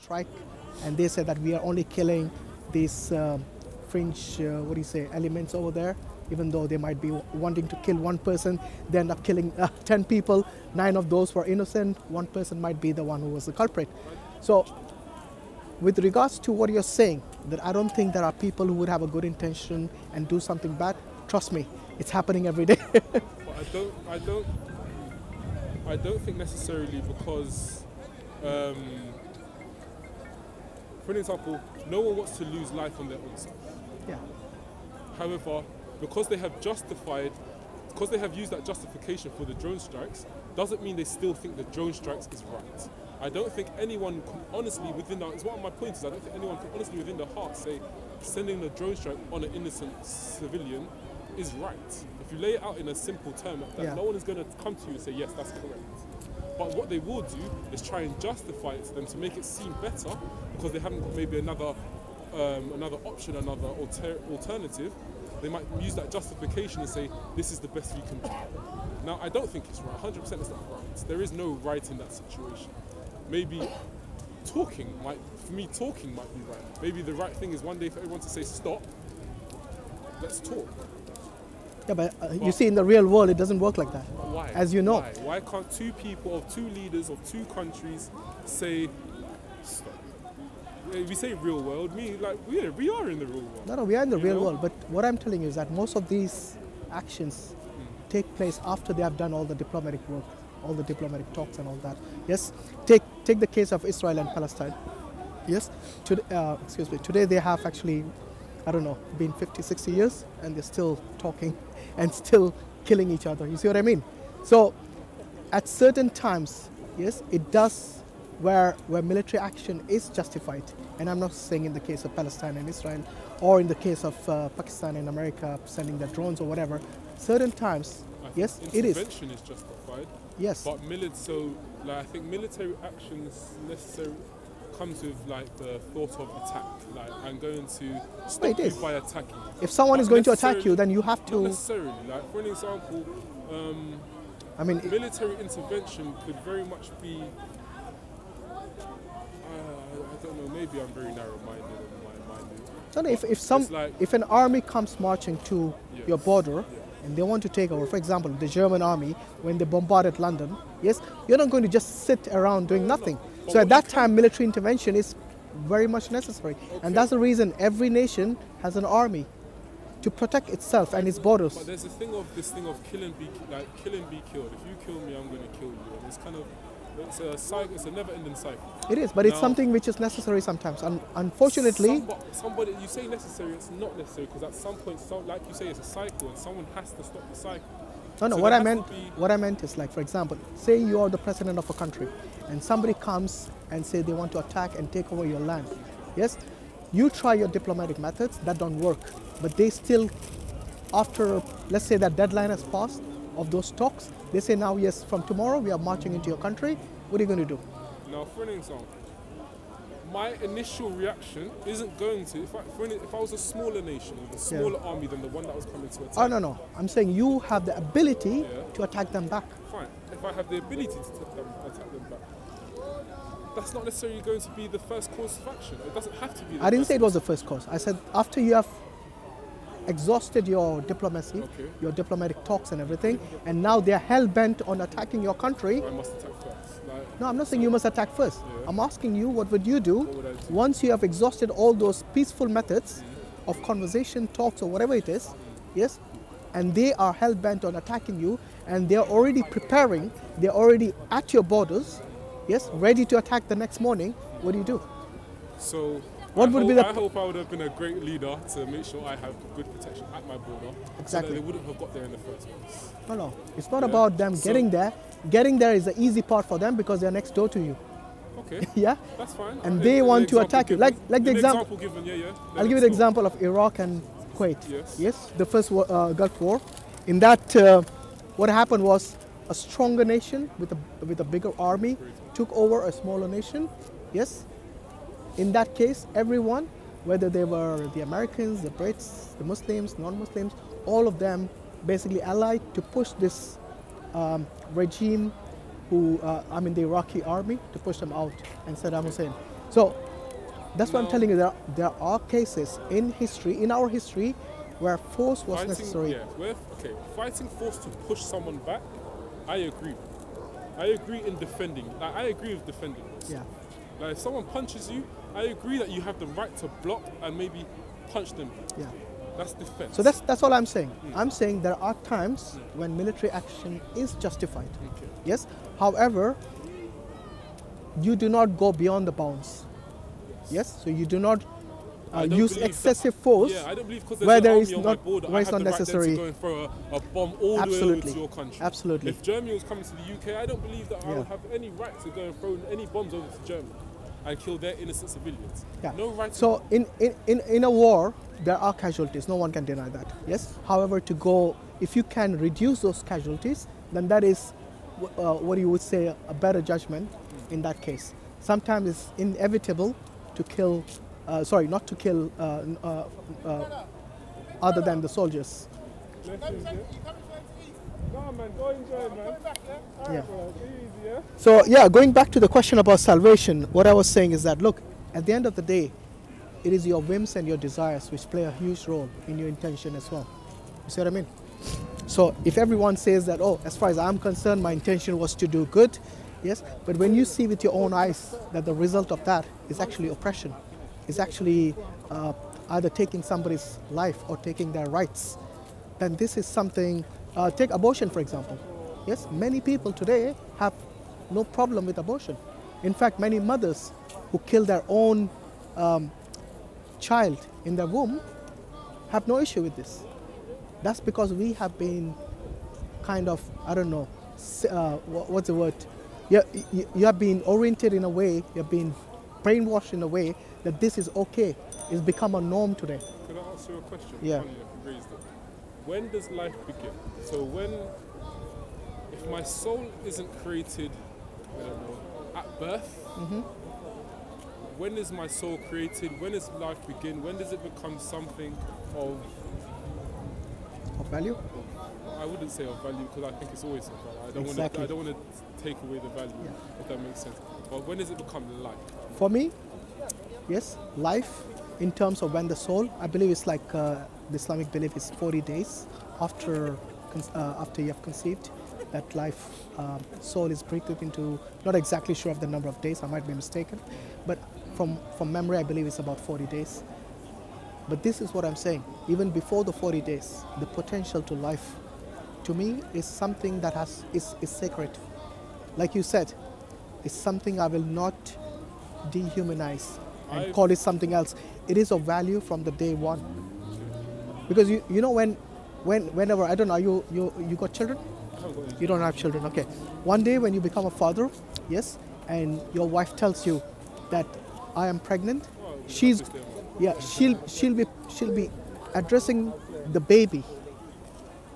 strike, and they said that we are only killing these fringe, elements over there. Even though they might be wanting to kill one person, they end up killing 10 people. 9 of those were innocent. One person might be the one who was the culprit. So, with regards to what you're saying, that I don't think there are people who would have a good intention and do something bad. Trust me, it's happening every day. But I don't think necessarily because, for an example, no one wants to lose life on their own side. Yeah. However, because they have used that justification for the drone strikes, doesn't mean they still think the drone strikes is right. I don't think anyone can honestly it's one of my points is I don't think anyone can honestly within their heart say sending a drone strike on an innocent civilian is right. If you lay it out in a simple term like that, no one is going to come to you and say, yes, that's correct. But what they will do is try and justify it to them to make it seem better because they haven't got maybe another option, another alternative. They might use that justification and say, this is the best we can do. Now, I don't think it's right. 100% it's not right. There is no right in that situation. Maybe talking might be right. Maybe the right thing is one day for everyone to say, stop, let's talk. Yeah, but you see, in the real world, it doesn't work like that. Why? As you know. Why can't two people or two leaders of two countries say, stop? We say real world, we are in the real world. No, we are in the real world. But what I'm telling you is that most of these actions take place after they have done all the diplomatic work, all the diplomatic talks and all that. Yes, take the case of Israel and Palestine. Yes, today they have actually, I don't know, been 50, 60 years and they're still talking and still killing each other. You see what I mean? So at certain times, yes, it does where military action is justified. And I'm not saying in the case of Palestine and Israel or in the case of Pakistan and America sending their drones or whatever. Certain times, yes, it is. Intervention is justified. Yes. But I think military actions necessarily comes with the thought of attack. I'm going to stop you by attacking. If someone is going to attack you, then you have to. Not necessarily. For an example, military intervention could very much be. I don't know. Maybe I'm very narrow-minded in my mind. If an army comes marching to your border and they want to take over, for example, the German army when they bombarded London, yes, you're not going to just sit around doing nothing. So at that time, military intervention is very much necessary, and that's the reason every nation has an army to protect itself and its borders. But there's this thing of kill and be killed. If you kill me, I'm going to kill you. And it's kind of it's a cycle. It's a never-ending cycle. It is, but it's something which is necessary sometimes. And unfortunately, somebody you say necessary. It's not necessary because at some point, like you say, it's a cycle, and someone has to stop the cycle. No, so what I meant is, like, for example, say you are the president of a country and somebody comes and say they want to attack and take over your land. Yes, you try your diplomatic methods, that don't work, but they still, after, let's say that deadline has passed of those talks, they say now, yes, from tomorrow we are marching into your country. What are you going to do? Now, for an example, my initial reaction isn't going to, if I was a smaller nation with a smaller army than the one that was coming to attack. Oh, no. I'm saying you have the ability to attack them back. Fine. If I have the ability to attack them back, that's not necessarily going to be the first course of action. It doesn't have to be. I didn't say it was the first course. I said after you have exhausted your diplomacy, your diplomatic talks and everything, and now they're hell-bent on attacking your country. I must attack first. No, I'm not saying you must attack first. I'm asking you, what would you do once you have exhausted all those peaceful methods of conversation, talks, or whatever it is, yes, and they are hell-bent on attacking you, and they're already preparing, they're already at your borders, yes, ready to attack the next morning. What do you do? So I hope I would have been a great leader to make sure I have good protection at my border. Exactly. So that they wouldn't have got there in the first place. No. It's not about them getting there. Getting there is the easy part for them because they're next door to you. Okay. Yeah? That's fine. And they want to attack you. Like the example given, I'll give you the example of Iraq and Kuwait. Yes? The first Gulf War. In that, what happened was a stronger nation with a bigger army took over a smaller nation. Yes? In that case, everyone, whether they were the Americans, the Brits, the Muslims, non-Muslims, all of them basically allied to push this regime, the Iraqi army, to push them out, and Saddam Hussein. So that's what I'm telling you. There are cases in history, in our history, where force was necessary. Yeah, fighting force to push someone back, I agree. I agree in defending. Like, I agree with defending. Yeah. Like, if someone punches you, I agree that you have the right to block and maybe punch them. Yeah. That's defense. So that's all I'm saying. I'm saying there are times when military action is justified. Okay. Yes. However, you do not go beyond the bounds. Yes. So you do not use excessive force. Yeah, I don't believe because where there's there an is army on my not border, where I it's have not the right then necessary. to go and throw a bomb all the way over to your country. Absolutely. If Germany was coming to the UK, I don't believe that I would have any right to go and throw any bombs over to Germany and kill their innocent civilians. Yeah. No right. So in a war, there are casualties. No one can deny that. Yes. However, if you can reduce those casualties, then that is what you would say a better judgment in that case. Sometimes it's inevitable to kill. Not to kill other than the soldiers. No, man, go enjoy, man. Yeah. Easy, yeah? So yeah, going back to the question about salvation, what I was saying is that, look, at the end of the day, it is your whims and your desires which play a huge role in your intention as well. You see what I mean? So if everyone says that, oh, as far as I'm concerned, my intention was to do good, yes, but when you see with your own eyes that the result of that is actually oppression, is actually either taking somebody's life or taking their rights, then this is something. Take abortion, for example. Yes, many people today have no problem with abortion. In fact, many mothers who kill their own child in their womb have no issue with this. That's because we have been kind of, I don't know, what's the word? You have been oriented in a way, you have been brainwashed in a way that this is okay. It's become a norm today. Can I ask you a question? Yeah. Funny, you raised it. When does life begin? So if my soul isn't created, I don't know, at birth, when is my soul created? When does life begin? When does it become something of value? I wouldn't say of value because I think it's always of value. I don't want to take away the value, if that makes sense. But when does it become life? For me, yes, life in terms of when the soul, I believe it's like the Islamic belief is 40 days after you have conceived, that life, soul is breathed into, not exactly sure of the number of days, I might be mistaken, but from memory I believe it's about 40 days. But this is what I'm saying, even before the 40 days, the potential to life, to me, is something that is sacred. Like you said, it's something I will not dehumanize and call it something else. It is of value from the day one. Because you know whenever, I don't know, you got children? You don't have children, okay. One day when you become a father, yes, and your wife tells you that I am pregnant, she'll be addressing the baby,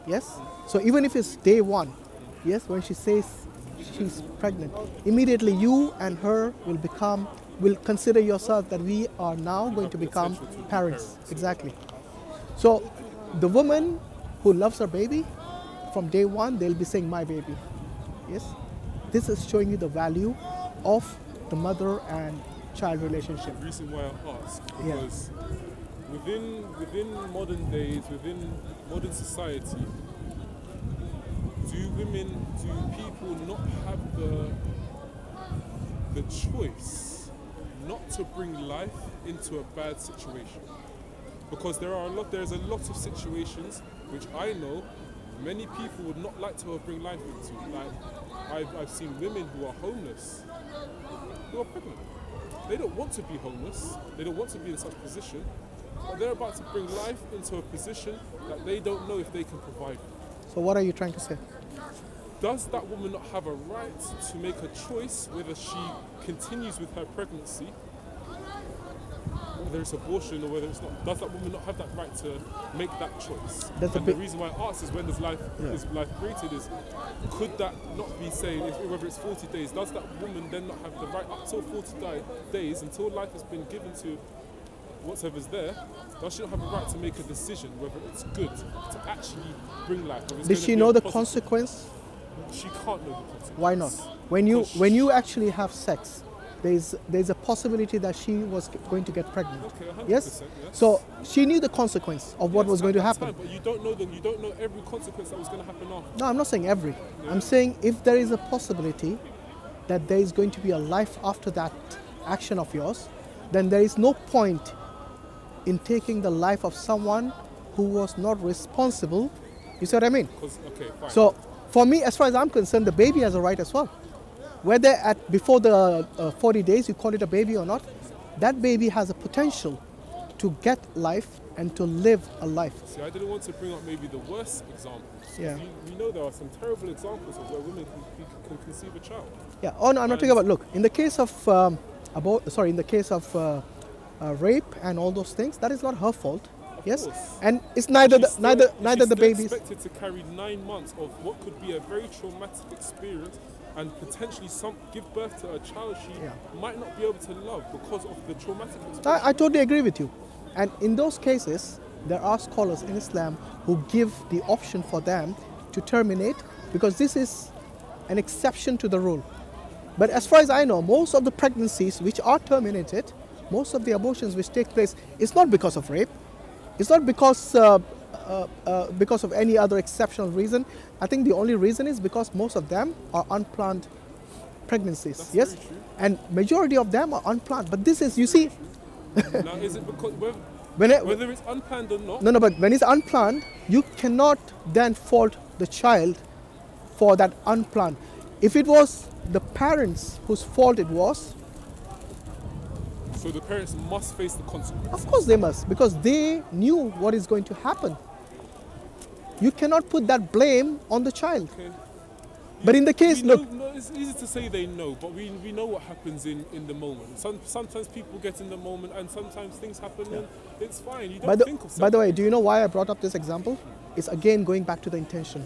yes. So even if it's day one, yes, when she says she's pregnant, immediately you and her will consider yourself that we are now going to become parents. Exactly. So the woman who loves her baby, from day one, they'll be saying my baby. Yes. This is showing you the value of the mother and child relationship. The reason why I ask, because within modern days, within modern society, do people not have the choice not to bring life into a bad situation? Because there's a lot of situations which I know many people would not like to bring life into. Like I've seen women who are homeless, who are pregnant. They don't want to be homeless, they don't want to be in such a position, but they're about to bring life into a position that they don't know if they can provide. So what are you trying to say? Does that woman not have a right to make a choice whether she continues with her pregnancy, whether it's abortion or whether it's not? Does that woman not have that right to make that choice? And the reason why I ask is when is life created is, could that not be saying, whether it's 40 days, does that woman then not have the right up till 40 days, until life has been given to whatever's there, does she not have a right to make a decision whether it's good to actually bring life? Did she know the consequence? She can't know the consequence. Why not? When you actually have sex, there's a possibility that she was going to get pregnant. Okay, 100%, Yes? yes. So she knew the consequence of what was going to happen. But you don't know you don't know every consequence that was going to happen after. No, I'm not saying every. I'm saying if there is a possibility that there is going to be a life after that action of yours, then there is no point in taking the life of someone who was not responsible. You see what I mean? Okay, fine. So for me, as far as I'm concerned, the baby has a right as well. Whether before the 40 days you call it a baby or not, that baby has a potential to get life and to live a life. See, I didn't want to bring up maybe the worst examples. Yeah. We know there are some terrible examples of where women can conceive a child. Yeah. Oh no, I'm not talking about. Look, in the case of in the case of rape and all those things, that is not her fault. Yes, course. and it's neither the She's babies. expected to carry 9 months of what could be a very traumatic experience, and potentially give birth to a child she might not be able to love because of the traumatic experience. I totally agree with you. And in those cases, there are scholars in Islam who give the option for them to terminate, because this is an exception to the rule. But as far as I know, most of the pregnancies which are terminated, most of the abortions which take place, it's not because of rape. It's not because of any other exceptional reason. I think the only reason is because most of them are unplanned pregnancies. That's yes, very true. and majority of them are unplanned. But this is, you see, Now, is it because whether it's unplanned or not? No, but when it's unplanned, you cannot then fault the child for that unplanned. If it was the parents whose fault it was, so the parents must face the consequences. of course they must, because they knew what is going to happen. You cannot put that blame on the child. Okay. But in the case, No, look, it's easy to say they know, but we know what happens in the moment. Sometimes people get in the moment, and sometimes things happen, and it's fine. You don't think of something. by the way, do you know why I brought up this example? It's again going back to the intention.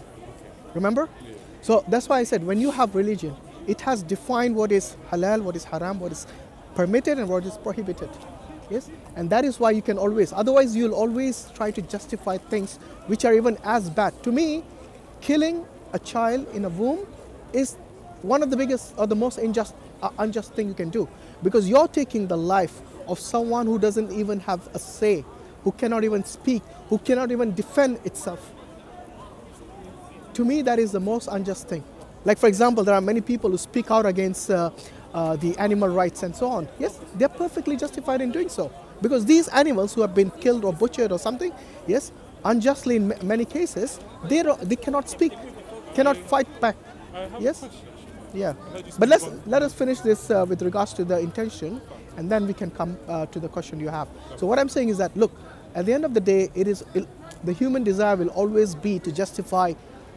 Remember? Yeah. So that's why I said, when you have religion, it has defined what is halal, what is haram, what is permitted and what is prohibited. Yes? And that is why you can always, otherwise you'll always try to justify things which are even as bad. To me, killing a child in a womb is one of the biggest or the most unjust thing you can do, because you're taking the life of someone who doesn't even have a say, who cannot even speak, who cannot even defend itself. To me, that is the most unjust thing. Like, for example, there are many people who speak out against the animal rights and so on. Yes, they're perfectly justified in doing so, because these animals who have been killed or butchered or something, yes, unjustly in many cases, they cannot speak, cannot fight back. Yes, yeah. But let us finish this with regards to the intention, and then we can come to the question you have. So what I'm saying is that, look, at the end of the day, the human desire will always be to justify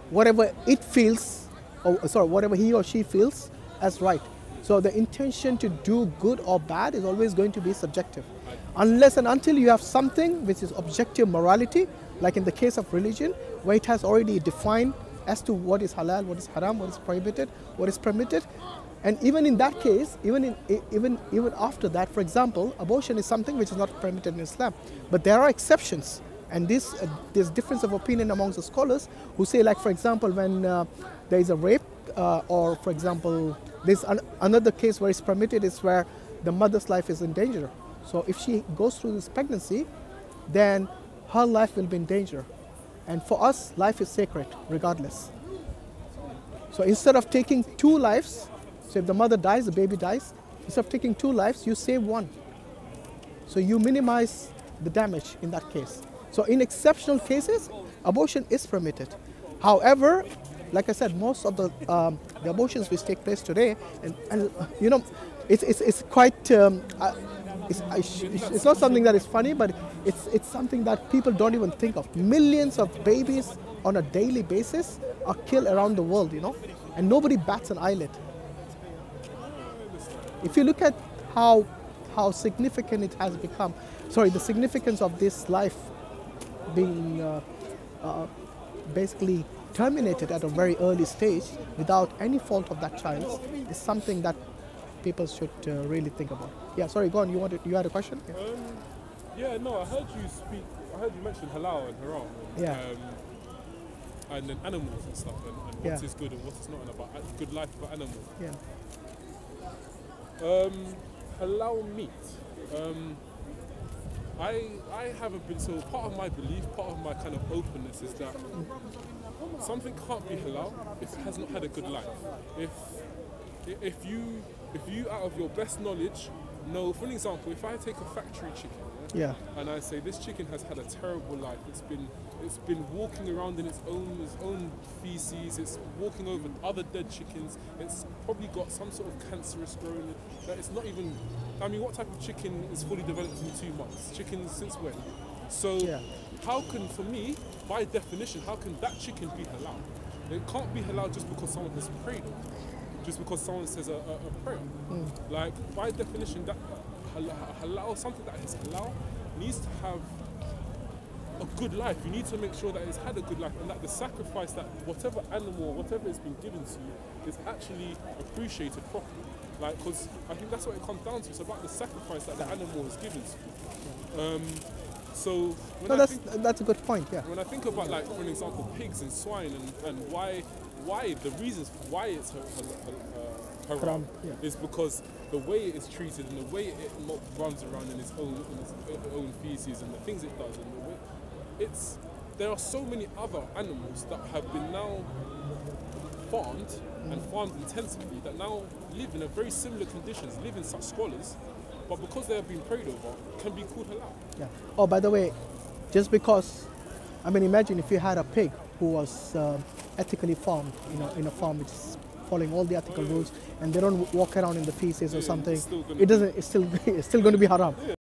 whatever it feels, whatever he or she feels as right. So the intention to do good or bad is always going to be subjective, unless and until you have something which is objective morality, like in the case of religion, where it has already defined as to what is halal, what is haram, what is prohibited, what is permitted. And even in that case, even after that, for example, abortion is something which is not permitted in Islam. But there are exceptions. And there's difference of opinion amongst the scholars who say, like, for example, when there is a rape, or for example, there's another case where it's permitted is where the mother's life is in danger. So if she goes through this pregnancy, then her life will be in danger. And for us, life is sacred, regardless. So instead of taking 2 lives, so if the mother dies, the baby dies, instead of taking 2 lives, you save 1. So you minimize the damage in that case. So in exceptional cases, abortion is permitted. However, like I said, most of the abortions which take place today, and you know, it's quite, it's not something that is funny, but it's something that people don't even think of. Millions of babies on a daily basis are killed around the world, you know, and nobody bats an eyelid. If you look at how significant it has become, the significance of this life being basically terminated at a very early stage without any fault of that child is something that people should really think about. Yeah, sorry, go on. You had a question? Yeah, no, I heard you mention halal and haram. And then animals and stuff, and what is good and what is not, and about good life for animals. Yeah. Halal meat. I haven't been, so part of my belief, part of my kind of openness is that something can't be halal if it has not had a good life. If you out of your best knowledge know, for an example, if I take a factory chicken, Yeah. and I say this chicken has had a terrible life. It's been walking around in its own feces. It's walking over other dead chickens. It's probably got some sort of cancerous growing. It's not even. I mean, what type of chicken is fully developed in 2 months? Chicken since when? So, Yeah. how can, for me, by definition, how can that chicken be halal? It can't be halal just because someone has prayed on it, just because someone says a prayer. Like, by definition, that halal, something that is halal, needs to have a good life. You need to make sure that it's had a good life and that the sacrifice, that whatever animal, whatever has been given to you, is actually appreciated properly. Like, because I think that's what it comes down to. It's about the sacrifice that the animal has given to you. So when That's a good point. Yeah. when I think about, like, for an example, pigs and swine and why the reasons why it's haram Haram, yeah. is because the way it is treated and the way it runs around in its own feces and the things it does and the way there are so many other animals that have been now farmed and farmed intensively that now live in a very similar conditions, live in such squalors, but because they have been prayed over, can be called halal. Yeah. Oh, by the way, just because, I mean, imagine if you had a pig who was ethically farmed, in a farm which is following all the ethical rules, and they don't walk around in the feces or something. It's still going to be haram. Yeah,